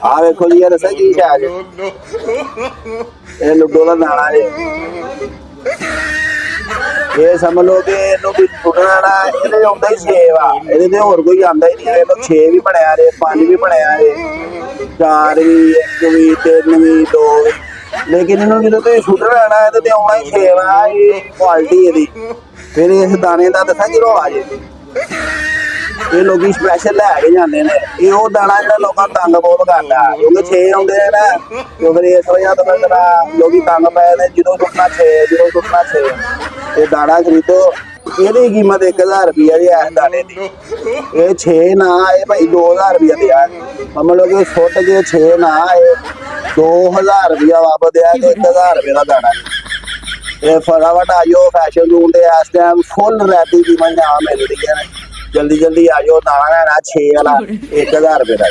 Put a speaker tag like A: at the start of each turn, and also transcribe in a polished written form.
A: ਆ ਵੇਖੋ ਜੀ, ਇਹ ਦੱਸਿਆ ਕੀ ਹੈ ਜੀ, ਇਹ ਲੁੱਡੋ ਦਾ ਦਾਣਾ ਜੀ। ਇਹ ਸਮਝ ਲਓ ਕਿ ਇਹਨੂੰ ਵੀ ਟੁੱਟਣਾ ਨਾ, ਇਹਦੇ ਆਉਂਦਾ ਹੀ 6 ਵਾ, ਇਹਦੇ ਤੇ ਹੋਰ ਕੋਈ ਆਉਂਦਾ ਹੀ ਨਹੀਂ। ਇਹਨੂੰ 6 ਵੀ ਬਣਿਆ ਰੇ, 5 ਵੀ ਬਣਿਆ ਰੇ, 4 ਵੀ, 1 ਵੀ, 3 ਵੀ, 2 ਵੀ, ਲੇਕਿਨ ਇਹਨੂੰ ਜਦੋਂ ਤੁਸੀਂ ਸੁੱਟਣਾ ਨਾ ਇਹਦੇ ਤੇ ਆਉਣਾ ਹੀ 6 ਵਾ। ਇਹ ਕੁਆਲਿਟੀ ਇਹਦੀ। ਫਿਰ ਇਸ ਦਾਣੇ ਦਾ ਦੱਸਾਂ ਕਿ ਰੌਲਾ ਜੀ, ਇਹ ਲੋਕੀ ਸਪੈਸ਼ਲ ਲੈ ਕੇ ਜਾਂਦੇ ਨੇ। ਇਹ ਉਹ ਦਾਣਾ ਜਿਹੜਾ ਲੋਕਾਂ ਨੂੰ ਤੰਗ ਬਹੁਤ ਕਰਦਾ, ਕਿਉਂਕਿ 6 ਆਉਂਦੇ ਨੇ ਨਾ, ਕਿਉਂ ਫਿਰ ਇਸ ਵਜ੍ਹਾ ਤੋਂ ਮੇਰਾ ਲੋਕੀ ਤੰਗ ਪਏ ਨੇ। ਜਦੋਂ ਸੁੱਟਣਾ 6, ਜਦੋਂ ਸੁੱਟਣਾ 6। ਇਹ ਦਾਣਾ ਖਰੀਦੋ, ਇਹਦੀ ਕੀਮਤ 1000 ਰੁਪਇਆ ਜੀ ਇਸ ਦਾਣੇ ਦੀ। ਇਹ 6 ਨਾ ਇਹ ਭਾਈ 2000 ਰੁਪਇਆ ਦਿਆ, ਮਤਲਬ ਕਿ ਸੁੱਟ ਕੇ 6 ਨਾ ਇਹ 2000 ਰੁਪਇਆ ਵਾਪਸ ਦਿਆ ਕਿ 1000 ਰੁਪਏ ਦਾ ਦਾਣਾ। ਇਹ ਫਟਾਫਟ ਆ ਜਾਓ, ਫੈਸ਼ਨ ਜ਼ੋਨ ਦੇ ਇਸ ਟਾਈਮ ਫੁੱਲ ਰੈਡੀ ਕੀਮਤ ਮਿਲ ਰਹੀਆਂ ਨੇ। ਜਲਦੀ ਜਲਦੀ ਆ ਜਾਓ, ਦਾਣਾ ਲੈਣਾ 6 ਵਾਲਾ 1000 ਰੁਪਏ ਦਾ।